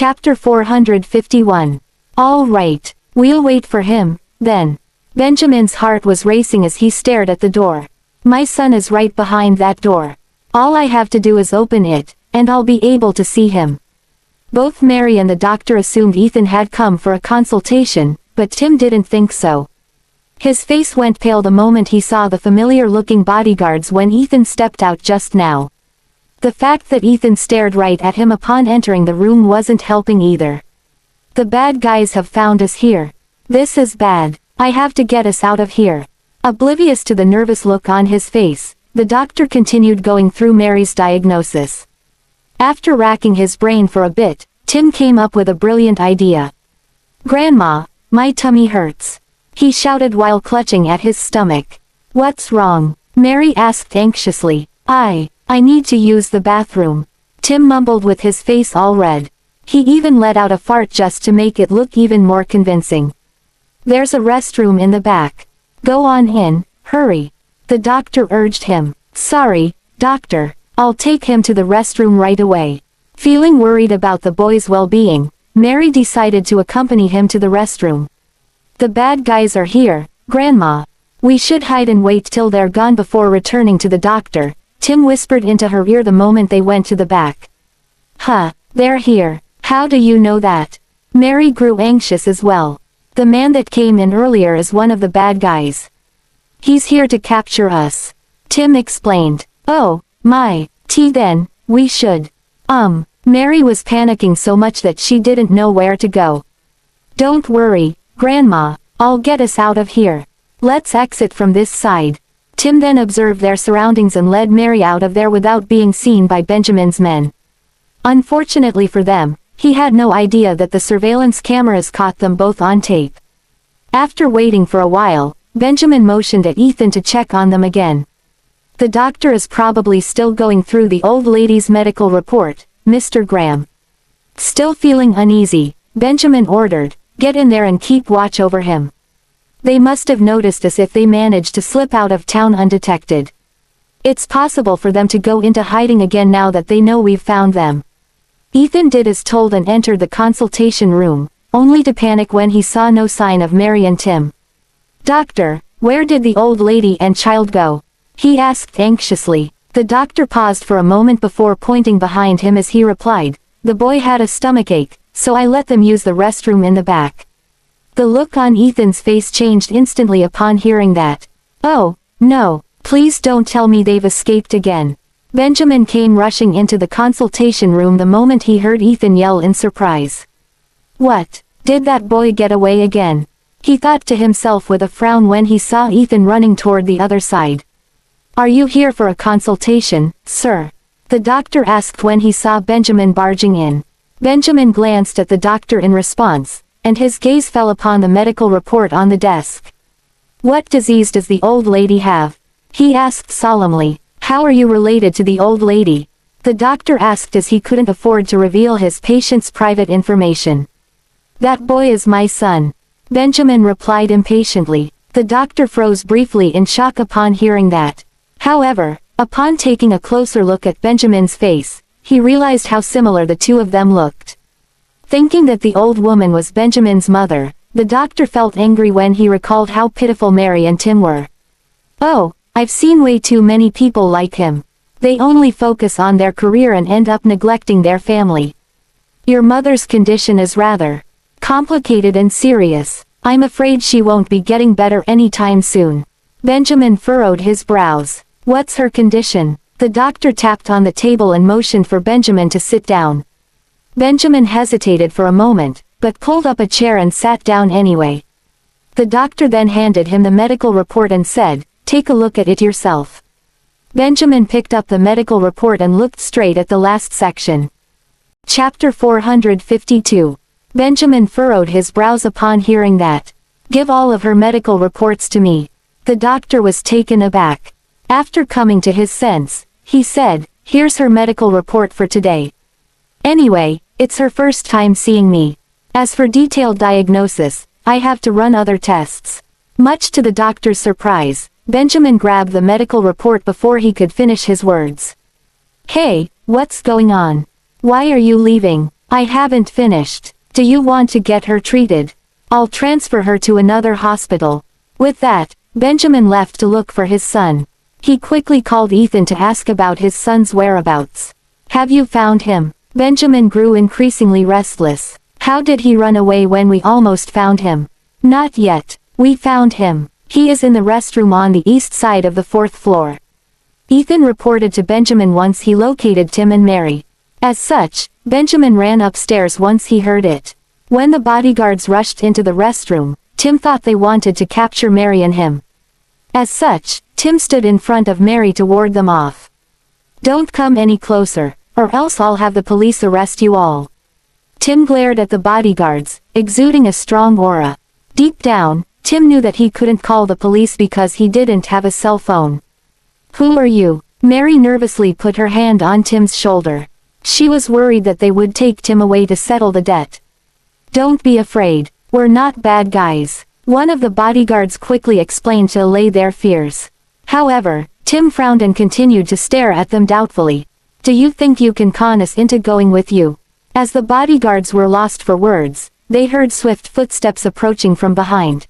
Chapter 451. All right. We'll wait for him, then. Benjamin's heart was racing as he stared at the door. My son is right behind that door. All I have to do is open it, and I'll be able to see him. Both Mary and the doctor assumed Ethan had come for a consultation, but Tim didn't think so. His face went pale the moment he saw the familiar-looking bodyguards when Ethan stepped out just now. The fact that Ethan stared right at him upon entering the room wasn't helping either. The bad guys have found us here. This is bad. I have to get us out of here. Oblivious to the nervous look on his face, the doctor continued going through Mary's diagnosis. After racking his brain for a bit, Tim came up with a brilliant idea. "Grandma, my tummy hurts," he shouted while clutching at his stomach. "What's wrong?" Mary asked anxiously. I need to use the bathroom," Tim mumbled with his face all red. He even let out a fart just to make it look even more convincing. "There's a restroom in the back. Go on in, hurry," the doctor urged him. "Sorry, doctor, I'll take him to the restroom right away." Feeling worried about the boy's well-being, Mary decided to accompany him to the restroom. "The bad guys are here, Grandma. We should hide and wait till they're gone before returning to the doctor," Tim whispered into her ear the moment they went to the back. "Huh, they're here. How do you know that?" Mary grew anxious as well. "The man that came in earlier is one of the bad guys. He's here to capture us," Tim explained. "Oh, my, then, we should." Mary was panicking so much that she didn't know where to go. "Don't worry, Grandma, I'll get us out of here. Let's exit from this side." Tim then observed their surroundings and led Mary out of there without being seen by Benjamin's men. Unfortunately for them, he had no idea that the surveillance cameras caught them both on tape. After waiting for a while, Benjamin motioned at Ethan to check on them again. "The doctor is probably still going through the old lady's medical report, Mr. Graham." Still feeling uneasy, Benjamin ordered, "Get in there and keep watch over him. They must have noticed us if they managed to slip out of town undetected. It's possible for them to go into hiding again now that they know we've found them." Ethan did as told and entered the consultation room, only to panic when he saw no sign of Mary and Tim. "Doctor, where did the old lady and child go?" he asked anxiously. The doctor paused for a moment before pointing behind him as he replied, "The boy had a stomachache, so I let them use the restroom in the back." The look on Ethan's face changed instantly upon hearing that. "Oh, no, please don't tell me they've escaped again." Benjamin came rushing into the consultation room the moment he heard Ethan yell in surprise. "What, did that boy get away again?" he thought to himself with a frown when he saw Ethan running toward the other side. "Are you here for a consultation, sir?" the doctor asked when he saw Benjamin barging in. Benjamin glanced at the doctor in response, and his gaze fell upon the medical report on the desk. "What disease does the old lady have?" he asked solemnly. "How are you related to the old lady?" the doctor asked as he couldn't afford to reveal his patient's private information. "That boy is my son," Benjamin replied impatiently. The doctor froze briefly in shock upon hearing that. However, upon taking a closer look at Benjamin's face, he realized how similar the two of them looked. Thinking that the old woman was Benjamin's mother, the doctor felt angry when he recalled how pitiful Mary and Tim were. "Oh, I've seen way too many people like him. They only focus on their career and end up neglecting their family. Your mother's condition is rather complicated and serious. I'm afraid she won't be getting better anytime soon." Benjamin furrowed his brows. "What's her condition?" The doctor tapped on the table and motioned for Benjamin to sit down. Benjamin hesitated for a moment, but pulled up a chair and sat down anyway. The doctor then handed him the medical report and said, "Take a look at it yourself." Benjamin picked up the medical report and looked straight at the last section. Chapter 452. Benjamin furrowed his brows upon hearing that. "Give all of her medical reports to me." The doctor was taken aback. After coming to his sense, he said, "Here's her medical report for today. Anyway, it's her first time seeing me. As for detailed diagnosis, I have to run other tests." Much to the doctor's surprise, Benjamin grabbed the medical report before he could finish his words. "Hey, what's going on? Why are you leaving?" I haven't finished. Do you want to get her treated? I'll transfer her to another hospital. With that, Benjamin left to look for his son. He quickly called Ethan to ask about his son's whereabouts. Have you found him? Benjamin grew increasingly restless. How did he run away when we almost found him? Not yet. We found him. He is in the restroom on the east side of the 4th floor. Ethan reported to Benjamin once he located Tim and Mary. As such, Benjamin ran upstairs once he heard it. When the bodyguards rushed into the restroom, Tim thought they wanted to capture Mary and him. As such, Tim stood in front of Mary to ward them off. Don't come any closer, or else I'll have the police arrest you all. Tim glared at the bodyguards, exuding a strong aura. Deep down, Tim knew that he couldn't call the police because he didn't have a cell phone. Who are you? Mary nervously put her hand on Tim's shoulder. She was worried that they would take Tim away to settle the debt. Don't be afraid, we're not bad guys. One of the bodyguards quickly explained to allay their fears. However, Tim frowned and continued to stare at them doubtfully. Do you think you can con us into going with you? As the bodyguards were lost for words, they heard swift footsteps approaching from behind.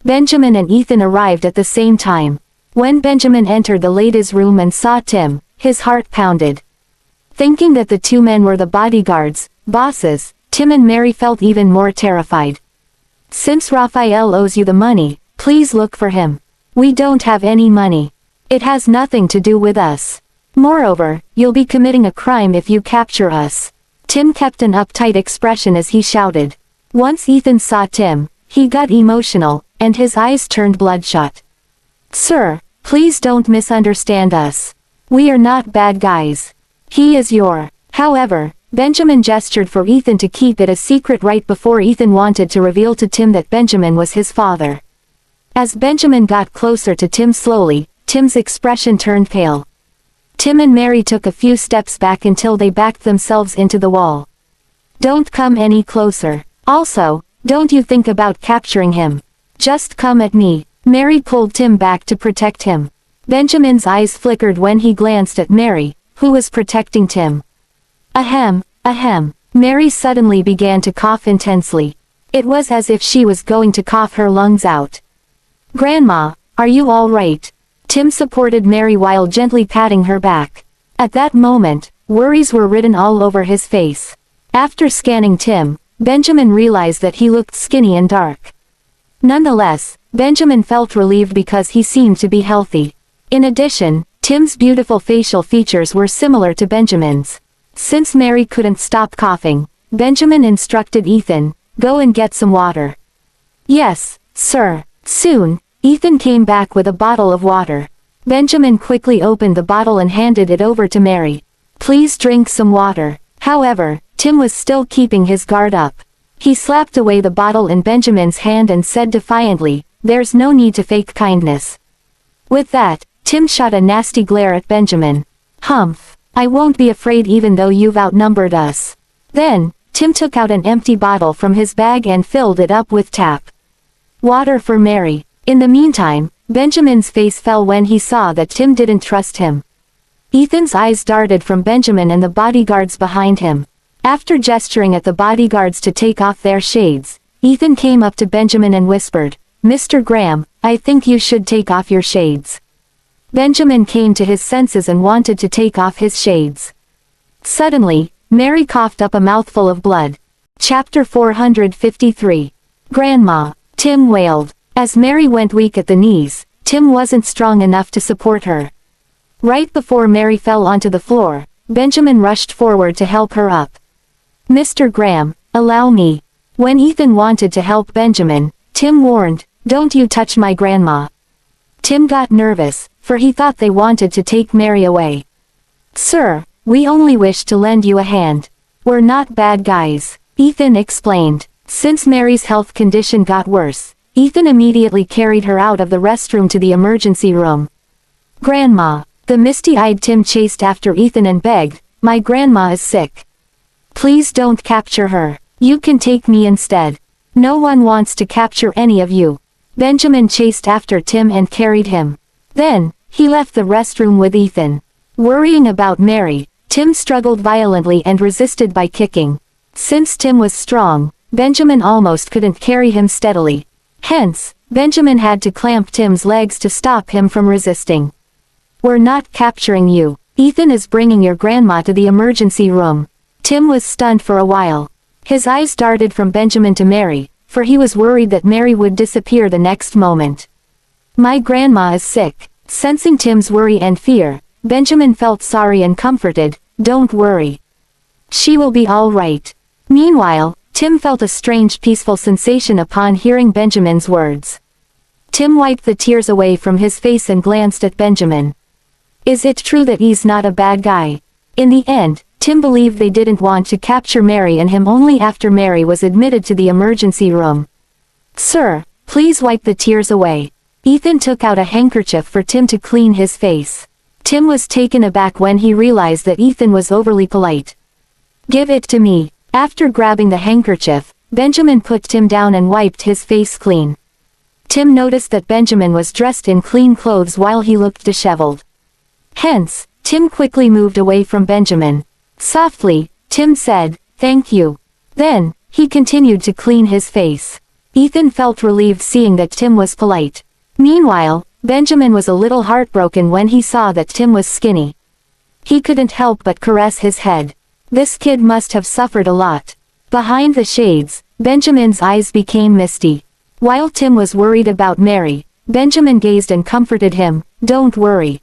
Benjamin and Ethan arrived at the same time. When Benjamin entered the ladies' room and saw Tim, his heart pounded. Thinking that the two men were the bodyguards, bosses, Tim and Mary felt even more terrified. Since Raphael owes you the money, please look for him. We don't have any money. It has nothing to do with us. Moreover, you'll be committing a crime if you capture us. Tim kept an uptight expression as he shouted. Once Ethan saw Tim, he got emotional, and his eyes turned bloodshot. Sir, please don't misunderstand us. We are not bad guys. He is your. However, Benjamin gestured for Ethan to keep it a secret right before Ethan wanted to reveal to Tim that Benjamin was his father. As Benjamin got closer to Tim slowly, Tim's expression turned pale. Tim and Mary took a few steps back until they backed themselves into the wall. Don't come any closer. Also, don't you think about capturing him. Just come at me. Mary pulled Tim back to protect him. Benjamin's eyes flickered when he glanced at Mary, who was protecting Tim. Ahem, ahem. Mary suddenly began to cough intensely. It was as if she was going to cough her lungs out. Grandma, are you all right? Tim supported Mary while gently patting her back. At that moment, worries were written all over his face. After scanning Tim, Benjamin realized that he looked skinny and dark. Nonetheless, Benjamin felt relieved because he seemed to be healthy. In addition, Tim's beautiful facial features were similar to Benjamin's. Since Mary couldn't stop coughing, Benjamin instructed Ethan, go and get some water. Yes, sir. Soon, Ethan came back with a bottle of water. Benjamin quickly opened the bottle and handed it over to Mary. Please drink some water. However, Tim was still keeping his guard up. He slapped away the bottle in Benjamin's hand and said defiantly, there's no need to fake kindness. With that, Tim shot a nasty glare at Benjamin. Humph. I won't be afraid even though you've outnumbered us. Then, Tim took out an empty bottle from his bag and filled it up with tap water for Mary. In the meantime, Benjamin's face fell when he saw that Tim didn't trust him. Ethan's eyes darted from Benjamin and the bodyguards behind him. After gesturing at the bodyguards to take off their shades, Ethan came up to Benjamin and whispered, Mr. Graham, I think you should take off your shades. Benjamin came to his senses and wanted to take off his shades. Suddenly, Mary coughed up a mouthful of blood. Chapter 453. Grandma, Tim wailed. As Mary went weak at the knees, Tim wasn't strong enough to support her. Right before Mary fell onto the floor, Benjamin rushed forward to help her up. Mr. Graham, allow me. When Ethan wanted to help Benjamin, Tim warned, don't you touch my grandma. Tim got nervous, for he thought they wanted to take Mary away. Sir, we only wish to lend you a hand. We're not bad guys, Ethan explained. Since Mary's health condition got worse, Ethan immediately carried her out of the restroom to the emergency room. Grandma, the misty-eyed Tim chased after Ethan and begged, my grandma is sick. Please don't capture her. You can take me instead. No one wants to capture any of you. Benjamin chased after Tim and carried him. Then, he left the restroom with Ethan. Worrying about Mary, Tim struggled violently and resisted by kicking. Since Tim was strong, Benjamin almost couldn't carry him steadily. Hence, Benjamin had to clamp Tim's legs to stop him from resisting. "We're not capturing you. Ethan is bringing your grandma to the emergency room." Tim was stunned for a while. His eyes darted from Benjamin to Mary, for he was worried that Mary would disappear the next moment. "My grandma is sick." Sensing Tim's worry and fear, Benjamin felt sorry and comforted. "Don't worry. She will be all right." Meanwhile, Tim felt a strange peaceful sensation upon hearing Benjamin's words. Tim wiped the tears away from his face and glanced at Benjamin. Is it true that he's not a bad guy? In the end, Tim believed they didn't want to capture Mary and him only after Mary was admitted to the emergency room. "Sir, please wipe the tears away." Ethan took out a handkerchief for Tim to clean his face. Tim was taken aback when he realized that Ethan was overly polite. "Give it to me." After grabbing the handkerchief, Benjamin put Tim down and wiped his face clean. Tim noticed that Benjamin was dressed in clean clothes while he looked disheveled. Hence, Tim quickly moved away from Benjamin. Softly, Tim said, "Thank you." Then, he continued to clean his face. Ethan felt relieved seeing that Tim was polite. Meanwhile, Benjamin was a little heartbroken when he saw that Tim was skinny. He couldn't help but caress his head. This kid must have suffered a lot. Behind the shades, Benjamin's eyes became misty. While Tim was worried about Mary, Benjamin gazed and comforted him. "Don't worry."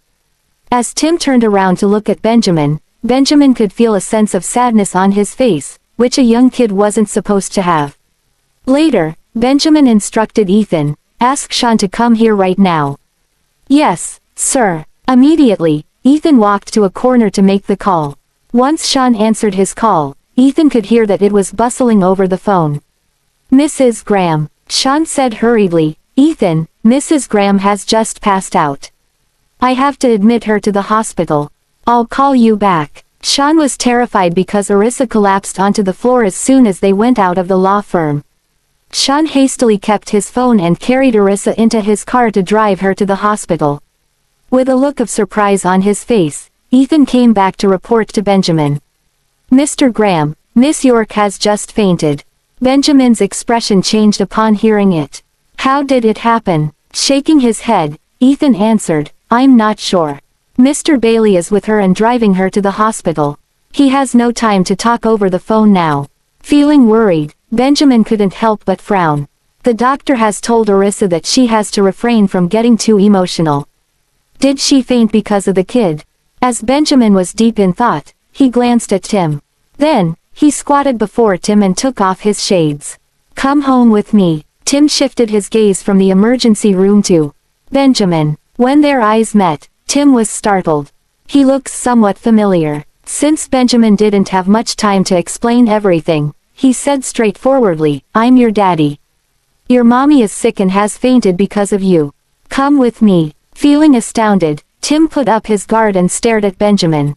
As Tim turned around to look at Benjamin, Benjamin could feel a sense of sadness on his face, which a young kid wasn't supposed to have. Later, Benjamin instructed Ethan, "Ask Sean to come here right now." "Yes, sir." Immediately, Ethan walked to a corner to make the call. Once Sean answered his call, Ethan could hear that it was bustling over the phone. "Mrs. Graham," Sean said hurriedly. "Ethan, Mrs. Graham has just passed out. I have to admit her to the hospital. I'll call you back." Sean was terrified because Arissa collapsed onto the floor as soon as they went out of the law firm. Sean hastily kept his phone and carried Arissa into his car to drive her to the hospital. With a look of surprise on his face, Ethan came back to report to Benjamin. "Mr. Graham, Miss York has just fainted." Benjamin's expression changed upon hearing it. "How did it happen?" Shaking his head, Ethan answered, "I'm not sure. Mr. Bailey is with her and driving her to the hospital. He has no time to talk over the phone now." Feeling worried, Benjamin couldn't help but frown. The doctor has told Arissa that she has to refrain from getting too emotional. Did she faint because of the kid? As Benjamin was deep in thought, he glanced at Tim. Then, he squatted before Tim and took off his shades. "Come home with me." Tim shifted his gaze from the emergency room to Benjamin. When their eyes met, Tim was startled. He looked somewhat familiar. Since Benjamin didn't have much time to explain everything, he said straightforwardly, "I'm your daddy. Your mommy is sick and has fainted because of you. Come with me." Feeling astounded, Tim put up his guard and stared at Benjamin.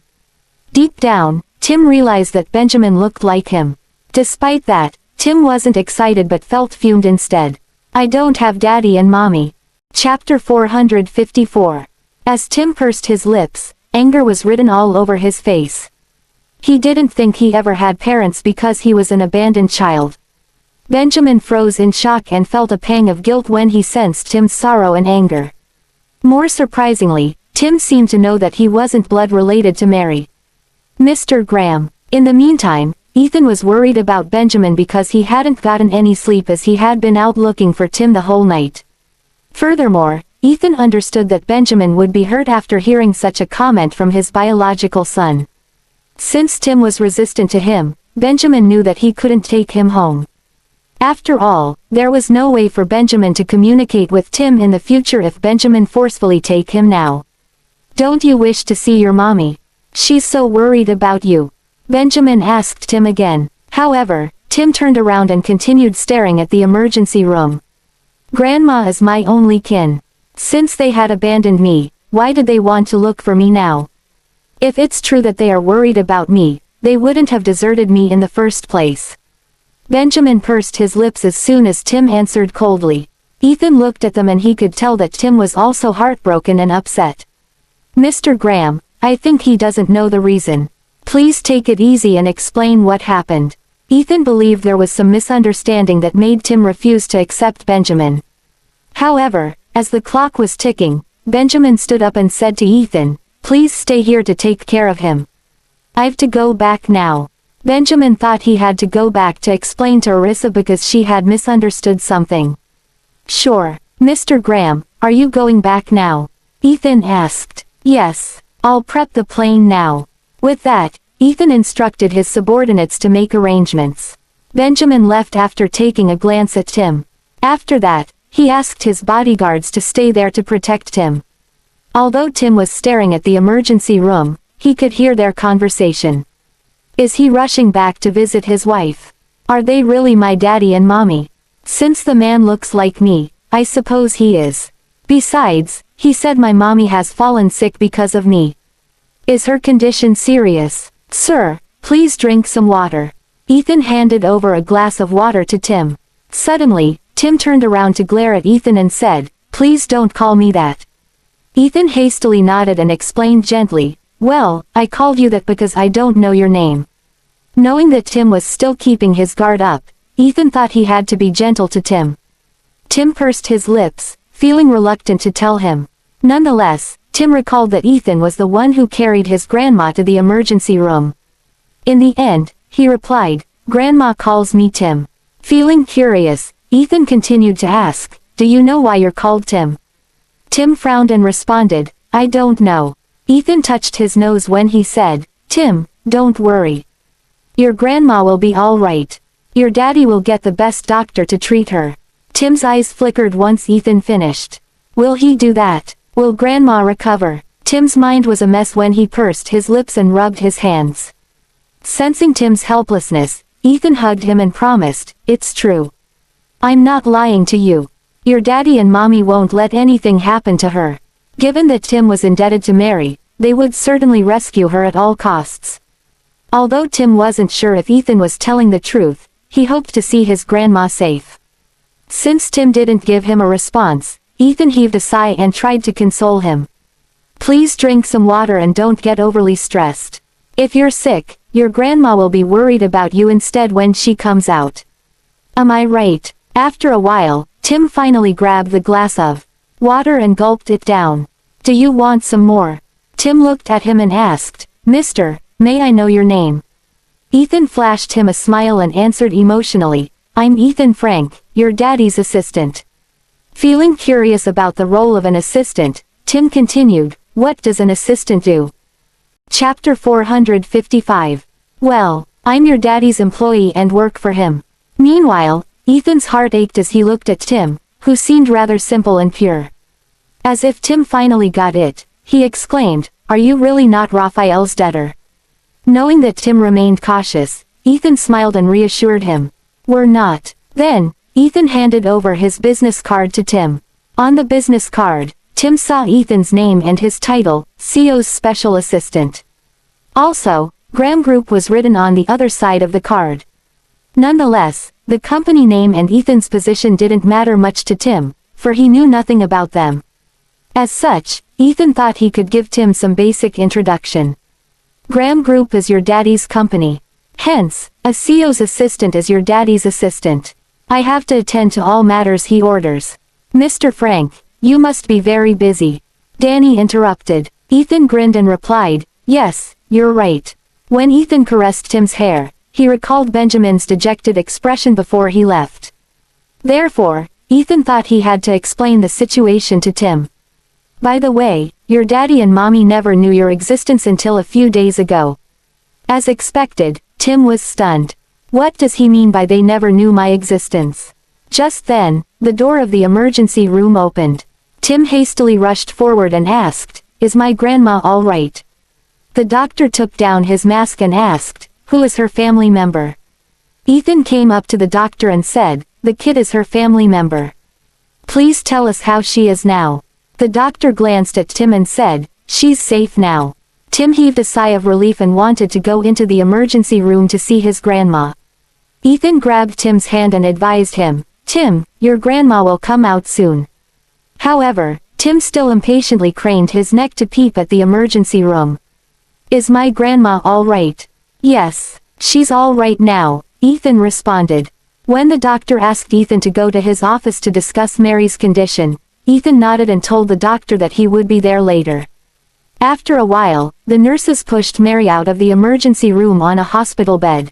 Deep down, Tim realized that Benjamin looked like him. Despite that, Tim wasn't excited but felt fumed instead. "I don't have daddy and mommy." Chapter 454. As Tim pursed his lips, anger was written all over his face. He didn't think he ever had parents because he was an abandoned child. Benjamin froze in shock and felt a pang of guilt when he sensed Tim's sorrow and anger. More surprisingly, Tim seemed to know that he wasn't blood related to Mary. Mr. Graham. In the meantime, Ethan was worried about Benjamin because he hadn't gotten any sleep as he had been out looking for Tim the whole night. Furthermore, Ethan understood that Benjamin would be hurt after hearing such a comment from his biological son. Since Tim was resistant to him, Benjamin knew that he couldn't take him home. After all, there was no way for Benjamin to communicate with Tim in the future if Benjamin forcefully take him now. "Don't you wish to see your mommy? She's so worried about you," Benjamin asked Tim again. However, Tim turned around and continued staring at the emergency room. "Grandma is my only kin. Since they had abandoned me, why did they want to look for me now? If it's true that they are worried about me, they wouldn't have deserted me in the first place." Benjamin pursed his lips as soon as Tim answered coldly. Ethan looked at them and he could tell that Tim was also heartbroken and upset. "Mr. Graham, I think he doesn't know the reason. Please take it easy and explain what happened." Ethan believed there was some misunderstanding that made Tim refuse to accept Benjamin. However, as the clock was ticking, Benjamin stood up and said to Ethan, "Please stay here to take care of him. I've to go back now." Benjamin thought he had to go back to explain to Arissa because she had misunderstood something. "Sure, Mr. Graham, are you going back now?" Ethan asked. "Yes, I'll prep the plane now." With that, Ethan instructed his subordinates to make arrangements. Benjamin left after taking a glance at Tim. After that, he asked his bodyguards to stay there to protect Tim. Although Tim was staring at the emergency room, he could hear their conversation. Is he rushing back to visit his wife? Are they really my daddy and mommy? Since the man looks like me, I suppose he is. Besides, he said my mommy has fallen sick because of me. Is her condition serious? Sir, please drink some water. Ethan handed over a glass of water to Tim. Suddenly, Tim turned around to glare at Ethan and said, "Please don't call me that." Ethan hastily nodded and explained gently, "Well, I called you that because I don't know your name." Knowing that Tim was still keeping his guard up, Ethan thought he had to be gentle to Tim. Tim pursed his lips, feeling reluctant to tell him. Nonetheless, Tim recalled that Ethan was the one who carried his grandma to the emergency room. In the end, he replied, "Grandma calls me Tim." Feeling curious, Ethan continued to ask, "Do you know why you're called Tim?" Tim frowned and responded, "I don't know." Ethan touched his nose when he said, "Tim, don't worry. Your grandma will be all right. Your daddy will get the best doctor to treat her." Tim's eyes flickered once Ethan finished. Will he do that? Will grandma recover? Tim's mind was a mess when he pursed his lips and rubbed his hands. Sensing Tim's helplessness, Ethan hugged him and promised, "It's true. I'm not lying to you. Your daddy and mommy won't let anything happen to her." Given that Tim was indebted to Mary, they would certainly rescue her at all costs. Although Tim wasn't sure if Ethan was telling the truth, he hoped to see his grandma safe. Since Tim didn't give him a response, Ethan heaved a sigh and tried to console him. "Please drink some water and don't get overly stressed. If you're sick, your grandma will be worried about you instead when she comes out. Am I right?" After a while, Tim finally grabbed the glass of water and gulped it down. "Do you want some more?" Tim looked at him and asked, "Mister, may I know your name?" Ethan flashed him a smile and answered emotionally, "I'm Ethan Frank, your daddy's assistant." Feeling curious about the role of an assistant, Tim continued, "What does an assistant do?" Chapter 455. Well, I'm your daddy's employee and work for him. Meanwhile, Ethan's heart ached as he looked at Tim, who seemed rather simple and pure. As if Tim finally got it, he exclaimed, "Are you really not Raphael's debtor?" Knowing that Tim remained cautious, Ethan smiled and reassured him. "We're not." Then, Ethan handed over his business card to Tim. On the business card, Tim saw Ethan's name and his title, CEO's Special Assistant. Also, Graham Group was written on the other side of the card. Nonetheless, the company name and Ethan's position didn't matter much to Tim, for he knew nothing about them. As such, Ethan thought he could give Tim some basic introduction. Graham Group is your daddy's company. Hence, a CEO's assistant is your daddy's assistant. I have to attend to all matters he orders. Mr. Frank, you must be very busy. Danny interrupted. Ethan grinned and replied, "Yes, you're right." When Ethan caressed Tim's hair, he recalled Benjamin's dejected expression before he left. Therefore, Ethan thought he had to explain the situation to Tim. "By the way, your daddy and mommy never knew your existence until a few days ago." As expected, Tim was stunned. What does he mean by they never knew my existence? Just then, the door of the emergency room opened. Tim hastily rushed forward and asked, "Is my grandma all right?" The doctor took down his mask and asked, "Who is her family member?" Ethan came up to the doctor and said, "The kid is her family member. Please tell us how she is now." The doctor glanced at Tim and said, "She's safe now." Tim heaved a sigh of relief and wanted to go into the emergency room to see his grandma. Ethan grabbed Tim's hand and advised him, "Tim, your grandma will come out soon." However, Tim still impatiently craned his neck to peep at the emergency room. "Is my grandma all right?" "Yes, she's all right now," Ethan responded. When the doctor asked Ethan to go to his office to discuss Mary's condition, Ethan nodded and told the doctor that he would be there later. After a while, the nurses pushed Mary out of the emergency room on a hospital bed.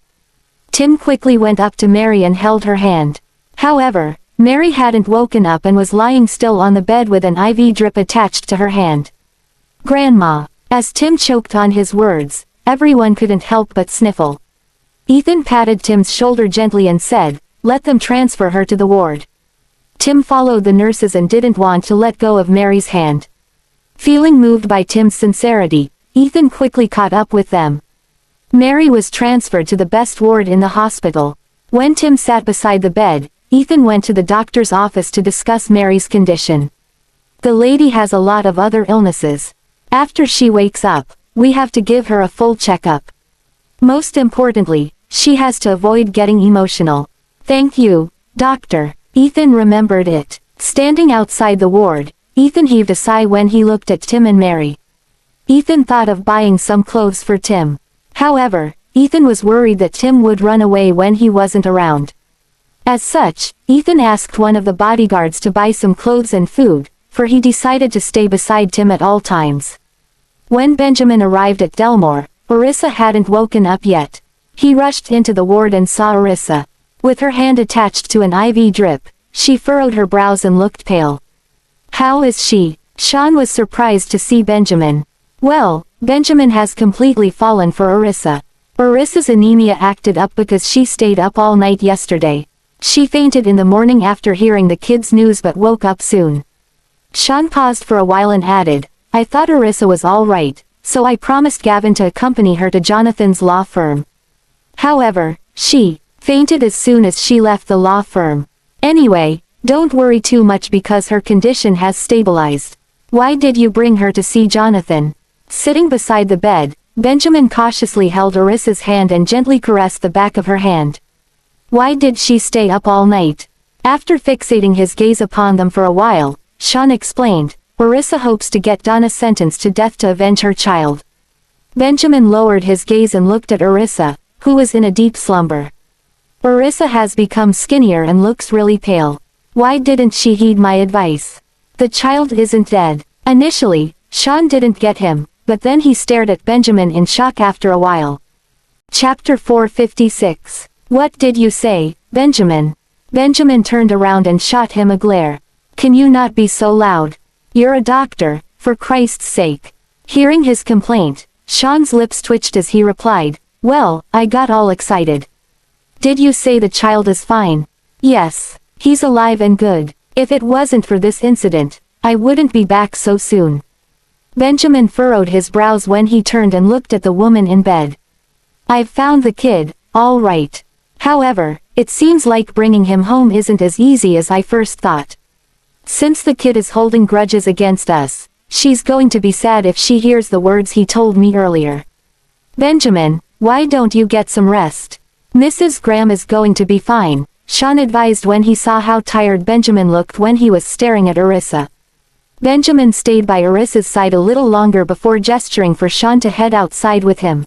Tim quickly went up to Mary and held her hand. However, Mary hadn't woken up and was lying still on the bed with an IV drip attached to her hand. "Grandma." As Tim choked on his words, everyone couldn't help but sniffle. Ethan patted Tim's shoulder gently and said, "Let them transfer her to the ward." Tim followed the nurses and didn't want to let go of Mary's hand. Feeling moved by Tim's sincerity, Ethan quickly caught up with them. Mary was transferred to the best ward in the hospital. When Tim sat beside the bed, Ethan went to the doctor's office to discuss Mary's condition. "The lady has a lot of other illnesses. After she wakes up, we have to give her a full checkup. Most importantly, she has to avoid getting emotional." "Thank you, doctor." Ethan remembered it. Standing outside the ward, Ethan heaved a sigh when he looked at Tim and Mary. Ethan thought of buying some clothes for Tim. However, Ethan was worried that Tim would run away when he wasn't around. As such, Ethan asked one of the bodyguards to buy some clothes and food, for he decided to stay beside Tim at all times. When Benjamin arrived at Delmore, Orissa hadn't woken up yet. He rushed into the ward and saw Orissa. With her hand attached to an IV drip, she furrowed her brows and looked pale. "How is she?" Sean was surprised to see Benjamin. "Well, Benjamin has completely fallen for Orissa. Orissa's anemia acted up because she stayed up all night yesterday. She fainted in the morning after hearing the kids' news but woke up soon." Sean paused for a while and added, "I thought Orissa was all right, so I promised Gavin to accompany her to Jonathan's law firm. However, she fainted as soon as she left the law firm. Anyway, don't worry too much because her condition has stabilized. Why did you bring her to see Jonathan?" Sitting beside the bed, Benjamin cautiously held Orissa's hand and gently caressed the back of her hand. "Why did she stay up all night?" After fixating his gaze upon them for a while, Sean explained, "Orissa hopes to get Donna sentenced to death to avenge her child." Benjamin lowered his gaze and looked at Orissa, who was in a deep slumber. "Orissa has become skinnier and looks really pale. Why didn't she heed my advice? The child isn't dead." Initially, Sean didn't get him, but then he stared at Benjamin in shock after a while. Chapter 456. "What did you say, Benjamin?" Benjamin turned around and shot him a glare. "Can you not be so loud? You're a doctor, for Christ's sake." Hearing his complaint, Sean's lips twitched as he replied, "Well, I got all excited. Did you say the child is fine?" "Yes, he's alive and good. If it wasn't for this incident, I wouldn't be back so soon." Benjamin furrowed his brows when he turned and looked at the woman in bed. "I've found the kid, all right. However, it seems like bringing him home isn't as easy as I first thought. Since the kid is holding grudges against us, she's going to be sad if she hears the words he told me earlier. Benjamin, why don't you get some rest? Mrs. Graham is going to be fine," Sean advised when he saw how tired Benjamin looked when he was staring at Orissa. Benjamin stayed by Orissa's side a little longer before gesturing for Sean to head outside with him.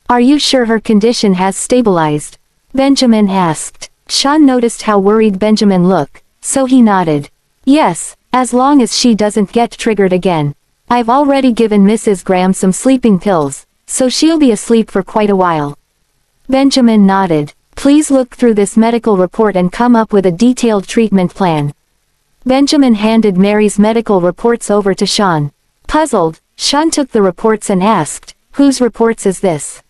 "Are you sure her condition has stabilized?" Benjamin asked. Sean noticed how worried Benjamin looked, so he nodded. "Yes, as long as she doesn't get triggered again. I've already given Mrs. Graham some sleeping pills, so she'll be asleep for quite a while." Benjamin nodded. "Please look through this medical report and come up with a detailed treatment plan." Benjamin handed Mary's medical reports over to Sean. Puzzled, Sean took the reports and asked, "Whose reports is this?"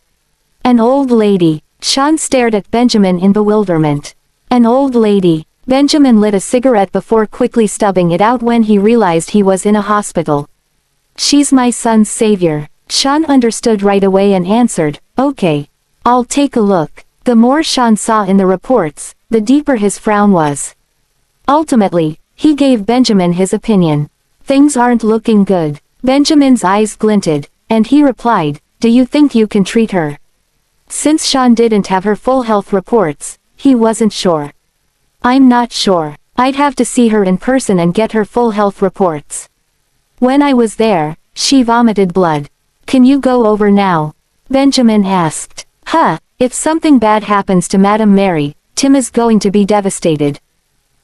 "An old lady." Sean stared at Benjamin in bewilderment. "An old lady." Benjamin lit a cigarette before quickly stubbing it out when he realized he was in a hospital. "She's my son's savior." Sean understood right away and answered, "Okay. I'll take a look." The more Sean saw in the reports, the deeper his frown was. Ultimately, he gave Benjamin his opinion. "Things aren't looking good." Benjamin's eyes glinted, and he replied, "Do you think you can treat her?" Since Sean didn't have her full health reports, he wasn't sure. "I'm not sure. I'd have to see her in person and get her full health reports. When I was there, she vomited blood." "Can you go over now?" Benjamin asked. If something bad happens to Madame Mary, Tim is going to be devastated.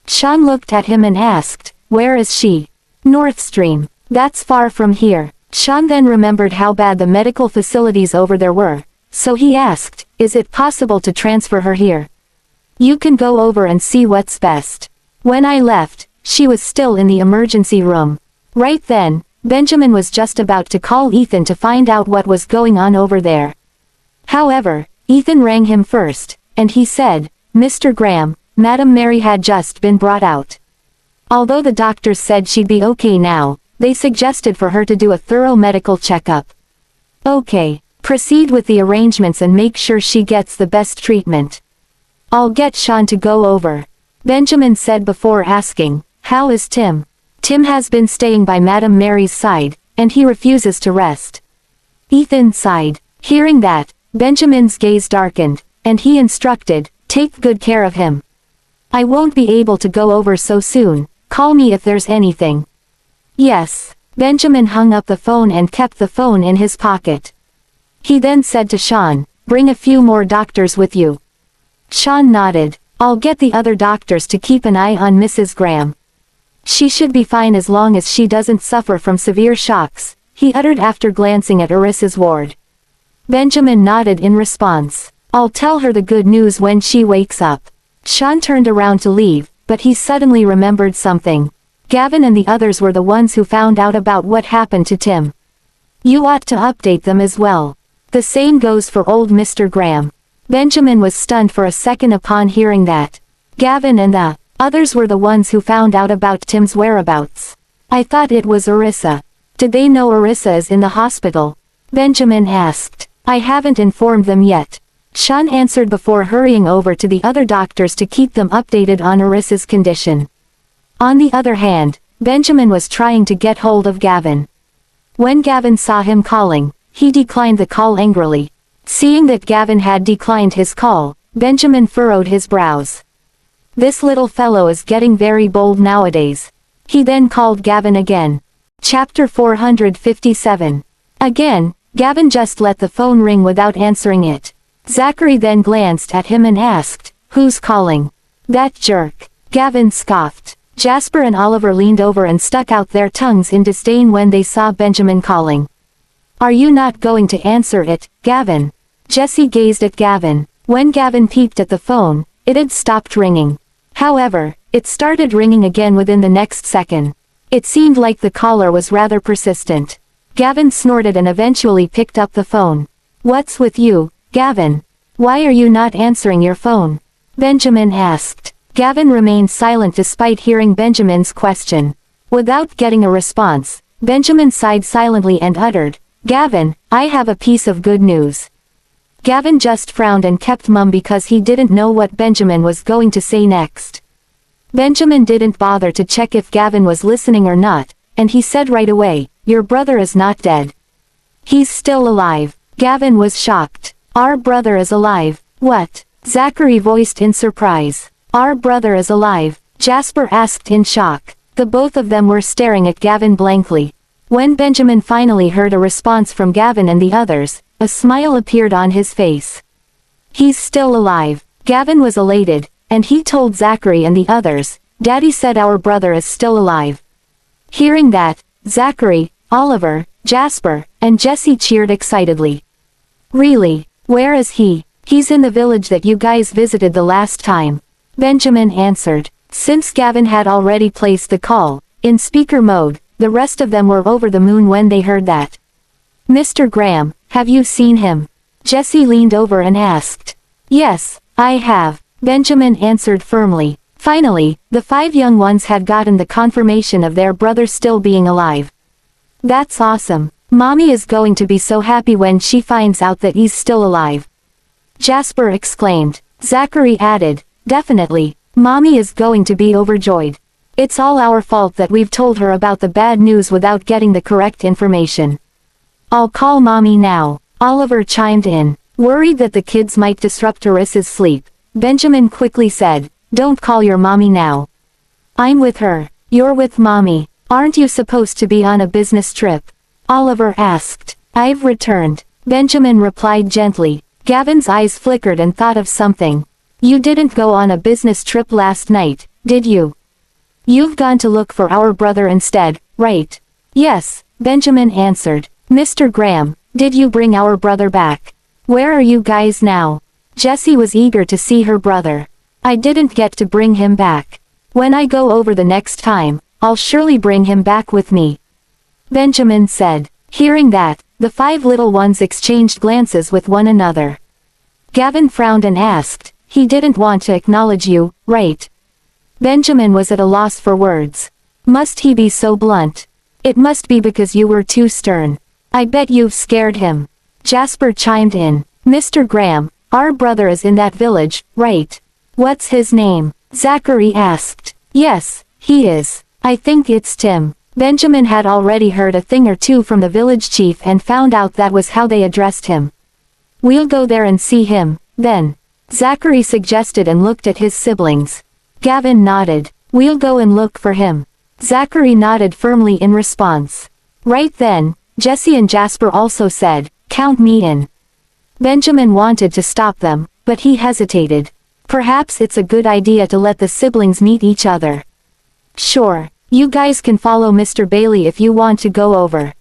Sean looked at him and asked, where is she? North Stream. That's far from here. Sean then remembered how bad the medical facilities over there were, so he asked, is it possible to transfer her here? You can go over and see what's best. When I left, she was still in the emergency room. Right then, Benjamin was just about to call Ethan to find out what was going on over there. However, Ethan rang him first, and he said, Mr. Graham, Madame Mary had just been brought out. Although the doctors said she'd be okay now, they suggested for her to do a thorough medical checkup. Okay, proceed with the arrangements and make sure she gets the best treatment. I'll get Sean to go over. Benjamin said before asking, how is Tim? Tim has been staying by Madame Mary's side, and he refuses to rest. Ethan sighed. Hearing that, Benjamin's gaze darkened, and he instructed, take good care of him. I won't be able to go over so soon, call me if there's anything. Yes. Benjamin hung up the phone and kept the phone in his pocket. He then said to Sean, bring a few more doctors with you. Sean nodded. I'll get the other doctors to keep an eye on Mrs. Graham. She should be fine as long as she doesn't suffer from severe shocks, he uttered after glancing at Arissa's ward. Benjamin nodded in response. I'll tell her the good news when she wakes up. Sean turned around to leave, but he suddenly remembered something. Gavin and the others were the ones who found out about what happened to Tim. You ought to update them as well. The same goes for old Mr. Graham. Benjamin was stunned for a second upon hearing that. Gavin and the others were the ones who found out about Tim's whereabouts. I thought it was Arissa. Did they know Arissa is in the hospital? Benjamin asked. I haven't informed them yet. Sean answered before hurrying over to the other doctors to keep them updated on Arissa's condition. On the other hand, Benjamin was trying to get hold of Gavin. When Gavin saw him calling, he declined the call angrily. Seeing that Gavin had declined his call, Benjamin furrowed his brows. This little fellow is getting very bold nowadays. He then called Gavin again. Chapter 457. Again, Gavin just let the phone ring without answering it. Zachary then glanced at him and asked, who's calling? That jerk. Gavin scoffed. Jasper and Oliver leaned over and stuck out their tongues in disdain when they saw Benjamin calling. Are you not going to answer it, Gavin? Jesse gazed at Gavin. When Gavin peeped at the phone, it had stopped ringing. However, it started ringing again within the next second. It seemed like the caller was rather persistent. Gavin snorted and eventually picked up the phone. What's with you, Gavin? Why are you not answering your phone? Benjamin asked. Gavin remained silent despite hearing Benjamin's question. Without getting a response, Benjamin sighed silently and uttered, Gavin, I have a piece of good news. Gavin just frowned and kept mum because he didn't know what Benjamin was going to say next. Benjamin didn't bother to check if Gavin was listening or not, and he said right away, your brother is not dead. He's still alive. Gavin was shocked. Our brother is alive. What? Zachary voiced in surprise. Our brother is alive, Jasper asked in shock. The both of them were staring at Gavin blankly. When Benjamin finally heard a response from Gavin and the others, a smile appeared on his face. He's still alive. Gavin was elated, and he told Zachary and the others, Daddy said our brother is still alive. Hearing that, Zachary, Oliver, Jasper, and Jesse cheered excitedly. Really? Where is he? He's in the village that you guys visited the last time. Benjamin answered. Since Gavin had already placed the call, in speaker mode, the rest of them were over the moon when they heard that. Mr. Graham, have you seen him? Jesse leaned over and asked. Yes, I have, Benjamin answered firmly. Finally, the 5 young ones had gotten the confirmation of their brother still being alive. That's awesome. Mommy is going to be so happy when she finds out that he's still alive. Jasper exclaimed. Zachary added, definitely, Mommy is going to be overjoyed. It's all our fault that we've told her about the bad news without getting the correct information. I'll call Mommy now, Oliver chimed in. Worried that the kids might disrupt Arissa's sleep, Benjamin quickly said, don't call your mommy now. I'm with her. You're with Mommy. Aren't you supposed to be on a business trip? Oliver asked. I've returned. Benjamin replied gently. Gavin's eyes flickered and thought of something. You didn't go on a business trip last night, did you? You've gone to look for our brother instead, right? Yes, Benjamin answered. Mr. Graham, did you bring our brother back? Where are you guys now? Jessie was eager to see her brother. I didn't get to bring him back. When I go over the next time, I'll surely bring him back with me. Benjamin said. Hearing that, the 5 little ones exchanged glances with one another. Gavin frowned and asked, he didn't want to acknowledge you, right? Benjamin was at a loss for words. Must he be so blunt? It must be because you were too stern. I bet you've scared him. Jasper chimed in. Mr. Graham, our brother is in that village, right? What's his name? Zachary asked. Yes, he is. I think it's Tim. Benjamin had already heard a thing or two from the village chief and found out that was how they addressed him. We'll go there and see him, then. Zachary suggested and looked at his siblings. Gavin nodded. We'll go and look for him. Zachary nodded firmly in response. Right then, Jessie and Jasper also said, count me in. Benjamin wanted to stop them, but he hesitated. Perhaps it's a good idea to let the siblings meet each other. Sure, you guys can follow Mr. Bailey if you want to go over.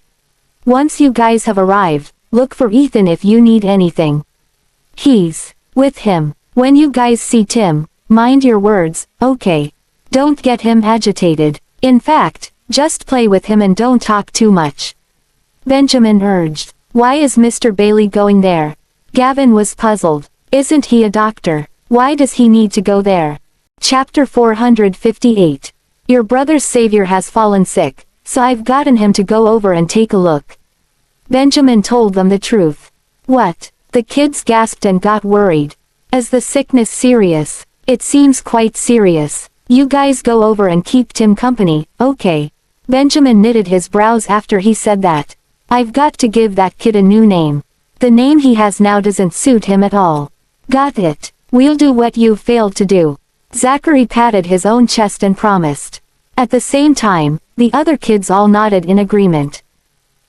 Once you guys have arrived, look for Ethan if you need anything. He's with him. When you guys see Tim, mind your words, okay? Don't get him agitated. In fact, just play with him and don't talk too much. Benjamin urged. Why is Mr. Bailey going there? Gavin was puzzled. Isn't he a doctor? Why does he need to go there? Chapter 458. Your brother's savior has fallen sick, so I've gotten him to go over and take a look. Benjamin told them the truth. What? The kids gasped and got worried. Is the sickness serious? It seems quite serious. You guys go over and keep Tim company, okay? Benjamin knitted his brows after he said that. I've got to give that kid a new name. The name he has now doesn't suit him at all. Got it. We'll do what you've failed to do. Zachary patted his own chest and promised. At the same time, the other kids all nodded in agreement.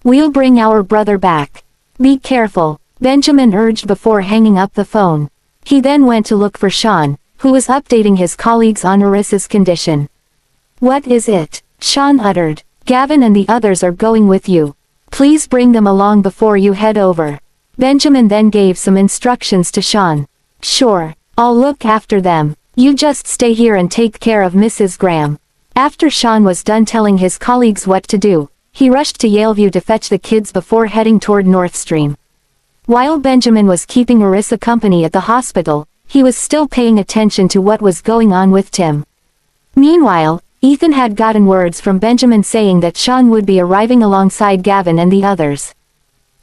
We'll bring our brother back. Be careful, Benjamin urged before hanging up the phone. He then went to look for Sean, who was updating his colleagues on Marissa's condition. What is it? Sean uttered. Gavin and the others are going with you. Please bring them along before you head over. Benjamin then gave some instructions to Sean. Sure, I'll look after them. You just stay here and take care of Mrs. Graham. After Sean was done telling his colleagues what to do, he rushed to Yaleview to fetch the kids before heading toward North Stream. While Benjamin was keeping Marissa company at the hospital, he was still paying attention to what was going on with Tim. Meanwhile, Ethan had gotten words from Benjamin saying that Sean would be arriving alongside Gavin and the others.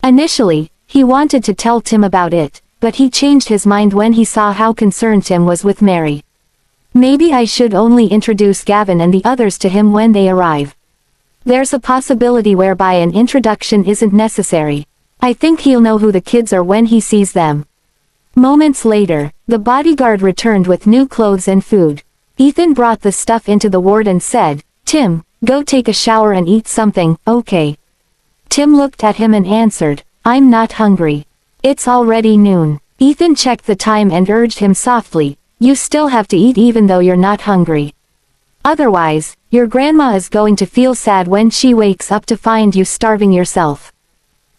Initially, he wanted to tell Tim about it, but he changed his mind when he saw how concerned Tim was with Mary. Maybe I should only introduce Gavin and the others to him when they arrive. There's a possibility whereby an introduction isn't necessary. I think he'll know who the kids are when he sees them. Moments later, the bodyguard returned with new clothes and food. Ethan brought the stuff into the ward and said, Tim, go take a shower and eat something, okay? Tim looked at him and answered, I'm not hungry. It's already noon. Ethan checked the time and urged him softly, you still have to eat even though you're not hungry. Otherwise, your grandma is going to feel sad when she wakes up to find you starving yourself.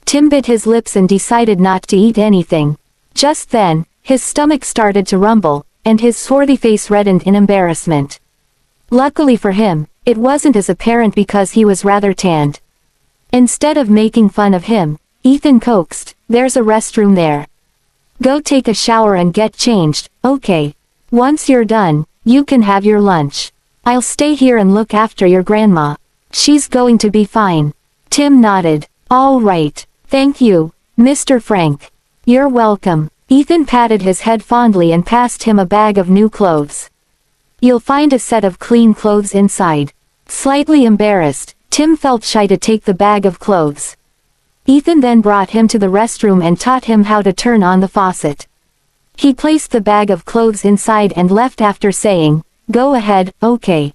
Tim bit his lips and decided not to eat anything. Just then, his stomach started to rumble, and his swarthy face reddened in embarrassment. Luckily for him, it wasn't as apparent because he was rather tanned. Instead of making fun of him, Ethan coaxed, there's a restroom there. Go take a shower and get changed, okay? Once you're done, you can have your lunch. I'll stay here and look after your grandma. She's going to be fine. Tim nodded. All right. Thank you, Mr. Frank. You're welcome. Ethan patted his head fondly and passed him a bag of new clothes. You'll find a set of clean clothes inside. Slightly embarrassed, Tim felt shy to take the bag of clothes. Ethan then brought him to the restroom and taught him how to turn on the faucet. He placed the bag of clothes inside and left after saying, go ahead, okay.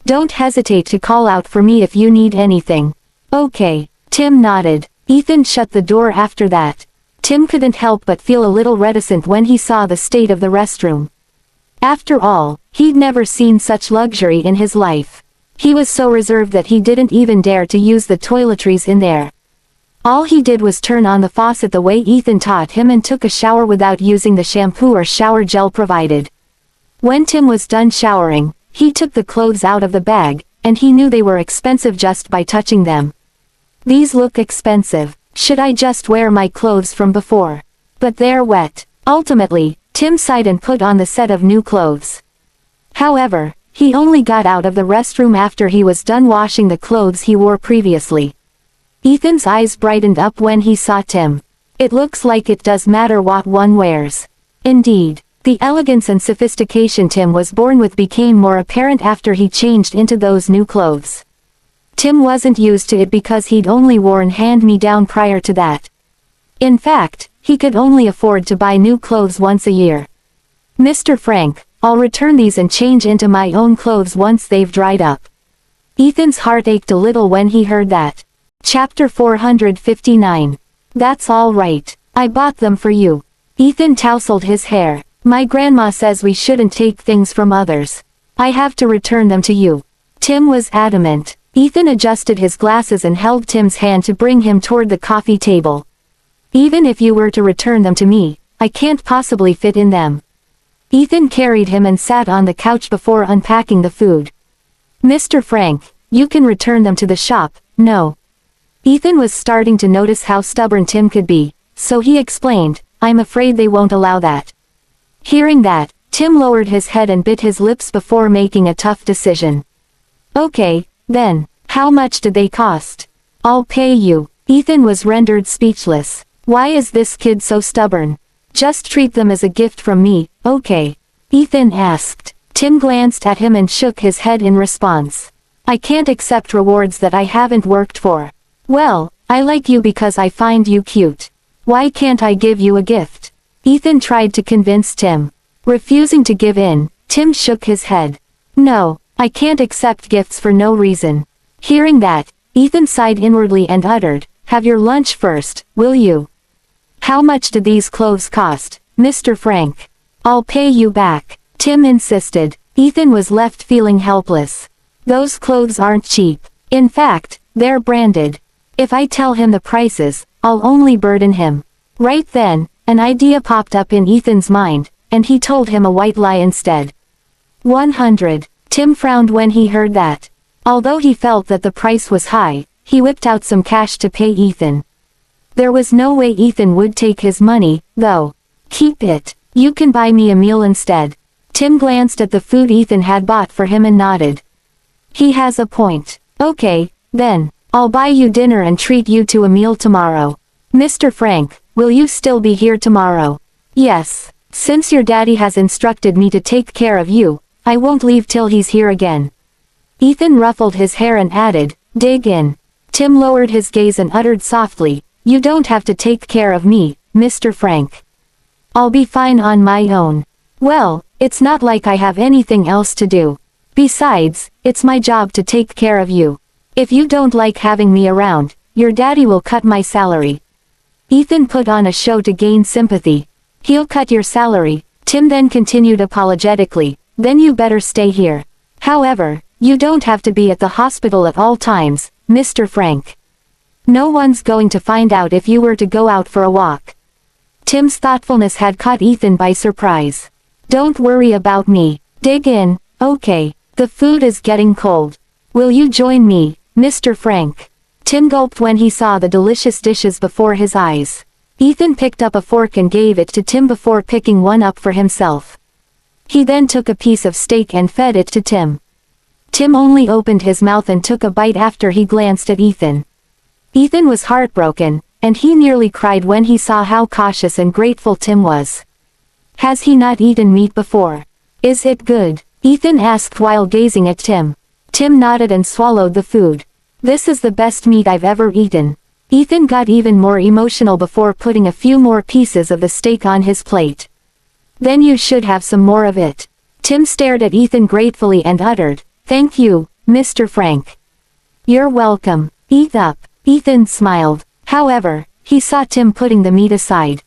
Don't hesitate to call out for me if you need anything. Okay. Tim nodded. Ethan shut the door after that. Tim couldn't help but feel a little reticent when he saw the state of the restroom. After all, he'd never seen such luxury in his life. He was so reserved that he didn't even dare to use the toiletries in there. All he did was turn on the faucet the way Ethan taught him and took a shower without using the shampoo or shower gel provided. When Tim was done showering, he took the clothes out of the bag, and he knew they were expensive just by touching them. These look expensive. Should I just wear my clothes from before? But they're wet. Ultimately, Tim sighed and put on the set of new clothes. However, he only got out of the restroom after he was done washing the clothes he wore previously. Ethan's eyes brightened up when he saw Tim. It looks like it does matter what one wears. Indeed, the elegance and sophistication Tim was born with became more apparent after he changed into those new clothes. Tim wasn't used to it because he'd only worn hand-me-down prior to that. In fact, he could only afford to buy new clothes once a year. "Mr. Frank, I'll return these and change into my own clothes once they've dried up." Ethan's heart ached a little when he heard that. Chapter 459. That's all right. I bought them for you. Ethan tousled his hair. "My grandma says we shouldn't take things from others. I have to return them to you." Tim was adamant. Ethan adjusted his glasses and held Tim's hand to bring him toward the coffee table. "Even if you were to return them to me, I can't possibly fit in them." Ethan carried him and sat on the couch before unpacking the food. "Mr. Frank, you can return them to the shop, no?" Ethan was starting to notice how stubborn Tim could be, so he explained, "I'm afraid they won't allow that." Hearing that, Tim lowered his head and bit his lips before making a tough decision. "Okay, then, how much do they cost?" "I'll pay you." Ethan was rendered speechless. Why is this kid so stubborn? "Just treat them as a gift from me, okay?" Ethan asked. Tim glanced at him and shook his head in response. "I can't accept rewards that I haven't worked for." "Well, I like you because I find you cute. Why can't I give you a gift?" Ethan tried to convince Tim. Refusing to give in, Tim shook his head. "No, I can't accept gifts for no reason." Hearing that, Ethan sighed inwardly and uttered, "Have your lunch first, will you?" "How much do these clothes cost, Mr. Frank?" "I'll pay you back," Tim insisted. Ethan was left feeling helpless. "Those clothes aren't cheap. In fact, they're branded. If I tell him the prices, I'll only burden him." Right then, an idea popped up in Ethan's mind, and he told him a white lie instead. 100. Tim frowned when he heard that. Although he felt that the price was high, he whipped out some cash to pay Ethan. There was no way Ethan would take his money, though. "Keep it. You can buy me a meal instead." Tim glanced at the food Ethan had bought for him and nodded. He has a point. "Okay, then, I'll buy you dinner and treat you to a meal tomorrow." "Mr. Frank, will you still be here tomorrow?" "Yes. Since your daddy has instructed me to take care of you, I won't leave till he's here again." Ethan ruffled his hair and added, "Dig in." Tim lowered his gaze and uttered softly, "You don't have to take care of me, Mr. Frank. I'll be fine on my own." "Well, it's not like I have anything else to do. Besides, it's my job to take care of you. If you don't like having me around, your daddy will cut my salary." Ethan put on a show to gain sympathy. "He'll cut your salary," Tim then continued apologetically, "then you better stay here. However, you don't have to be at the hospital at all times, Mr. Frank. No one's going to find out if you were to go out for a walk." Tim's thoughtfulness had caught Ethan by surprise. "Don't worry about me. Dig in, okay? The food is getting cold. Will you join me, Mr. Frank?" Tim gulped when he saw the delicious dishes before his eyes. Ethan picked up a fork and gave it to Tim before picking one up for himself. He then took a piece of steak and fed it to Tim. Tim only opened his mouth and took a bite after he glanced at Ethan. Ethan was heartbroken, and he nearly cried when he saw how cautious and grateful Tim was. "Has he not eaten meat before? Is it good?" Ethan asked while gazing at Tim. Tim nodded and swallowed the food. "This is the best meat I've ever eaten." Ethan got even more emotional before putting a few more pieces of the steak on his plate. "Then you should have some more of it." Tim stared at Ethan gratefully and uttered, "Thank you, Mr. Frank." "You're welcome. Eat up." Ethan smiled. However, he saw Tim putting the meat aside.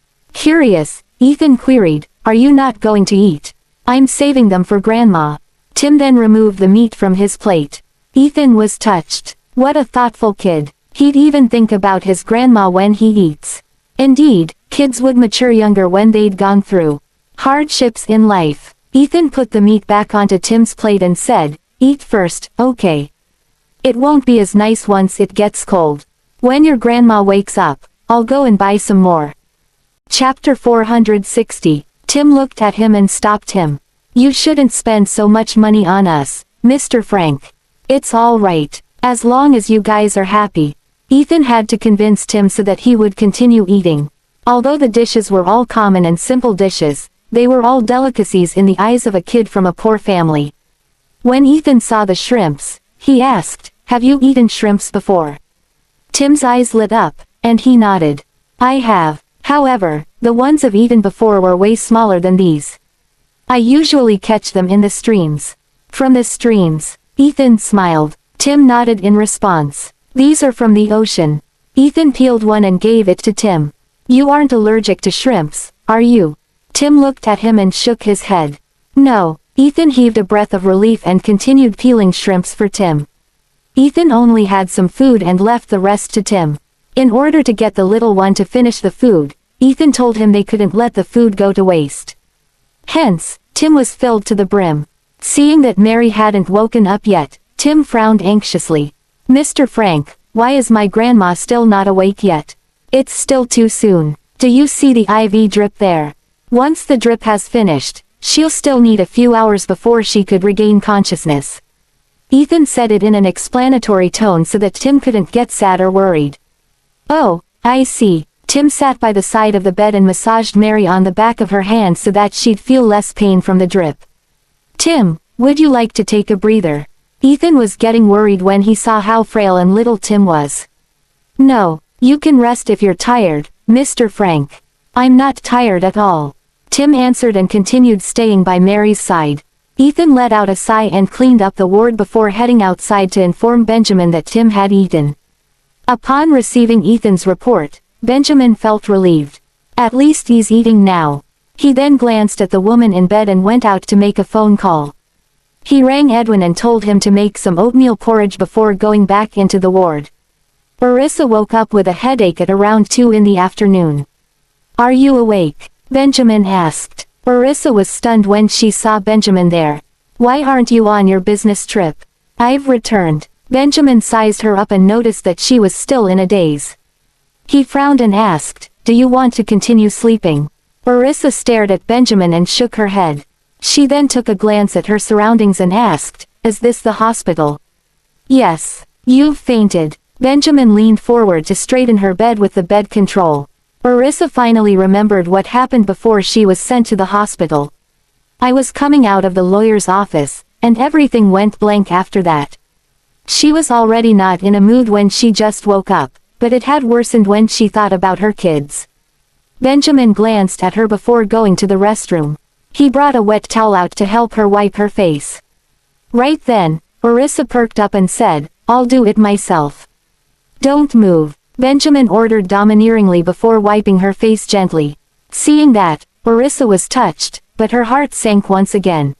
Curious, Ethan queried, "Are you not going to eat?" "I'm saving them for Grandma." Tim then removed the meat from his plate. Ethan was touched. What a thoughtful kid. He'd even think about his grandma when he eats. Indeed, kids would mature younger when they'd gone through hardships in life. Ethan put the meat back onto Tim's plate and said, "Eat first, okay? It won't be as nice once it gets cold. When your grandma wakes up, I'll go and buy some more." Chapter 460. Tim looked at him and stopped him. "You shouldn't spend so much money on us, Mr. Frank. It's all right, as long as you guys are happy." Ethan had to convince Tim so that he would continue eating. Although the dishes were all common and simple dishes, they were all delicacies in the eyes of a kid from a poor family. When Ethan saw the shrimps, he asked, "Have you eaten shrimps before?" Tim's eyes lit up, and he nodded. "I have. However, the ones I've eaten before were way smaller than these. I usually catch them in the streams." "From the streams?" Ethan smiled. Tim nodded in response. "These are from the ocean." Ethan peeled one and gave it to Tim. "You aren't allergic to shrimps, are you?" Tim looked at him and shook his head. "No." Ethan heaved a breath of relief and continued peeling shrimps for Tim. Ethan only had some food and left the rest to Tim. In order to get the little one to finish the food, Ethan told him they couldn't let the food go to waste. Hence, Tim was filled to the brim. Seeing that Mary hadn't woken up yet, Tim frowned anxiously. "Mr. Frank, why is my grandma still not awake yet?" "It's still too soon. Do you see the IV drip there? Once the drip has finished, she'll still need a few hours before she could regain consciousness." Ethan said it in an explanatory tone so that Tim couldn't get sad or worried. "Oh, I see." Tim sat by the side of the bed and massaged Mary on the back of her hand so that she'd feel less pain from the drip. "Tim, would you like to take a breather?" Ethan was getting worried when he saw how frail and little Tim was. "No, you can rest if you're tired, Mr. Frank." "I'm not tired at all," Tim answered and continued staying by Mary's side. Ethan let out a sigh and cleaned up the ward before heading outside to inform Benjamin that Tim had eaten. Upon receiving Ethan's report, Benjamin felt relieved. At least he's eating now. He then glanced at the woman in bed and went out to make a phone call. He rang Edwin and told him to make some oatmeal porridge before going back into the ward. Orissa woke up with a headache at around 2 in the afternoon. "Are you awake?" Benjamin asked. Orissa was stunned when she saw Benjamin there. "Why aren't you on your business trip?" "I've returned." Benjamin sized her up and noticed that she was still in a daze. He frowned and asked, "Do you want to continue sleeping?" Orissa stared at Benjamin and shook her head. She then took a glance at her surroundings and asked, "Is this the hospital?" "Yes." "You've fainted." Benjamin leaned forward to straighten her bed with the bed control. Orissa finally remembered what happened before she was sent to the hospital. "I was coming out of the lawyer's office, and everything went blank after that." She was already not in a mood when she just woke up, but it had worsened when she thought about her kids. Benjamin glanced at her before going to the restroom. He brought a wet towel out to help her wipe her face. Right then, Orissa perked up and said, "I'll do it myself." "Don't move," Benjamin ordered domineeringly before wiping her face gently. Seeing that, Orissa was touched, but her heart sank once again.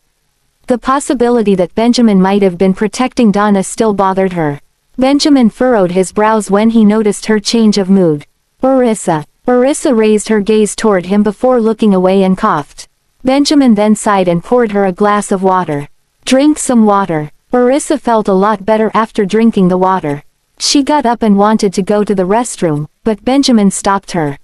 The possibility that Benjamin might have been protecting Donna still bothered her. Benjamin furrowed his brows when he noticed her change of mood. "Orissa." Orissa raised her gaze toward him before looking away and coughed. Benjamin then sighed and poured her a glass of water. "Drink some water." Orissa felt a lot better after drinking the water. She got up and wanted to go to the restroom, but Benjamin stopped her.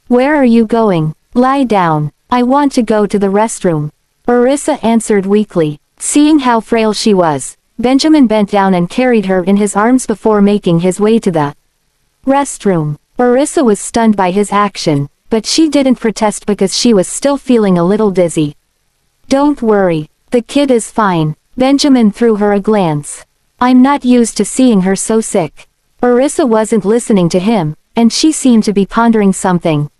"Where are you going?" "Lie down. I want to go to the restroom," Orissa answered weakly. Seeing how frail she was, Benjamin bent down and carried her in his arms before making his way to the restroom. Orissa was stunned by his action, but she didn't protest because she was still feeling a little dizzy. "Don't worry, the kid is fine." Benjamin threw her a glance. "I'm not used to seeing her so sick." Orissa wasn't listening to him, and she seemed to be pondering something.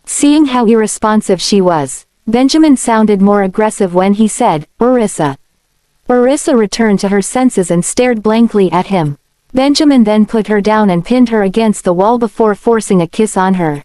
Seeing how irresponsive she was, Benjamin sounded more aggressive when he said, "Orissa." Orissa returned to her senses and stared blankly at him. Benjamin then put her down and pinned her against the wall before forcing a kiss on her.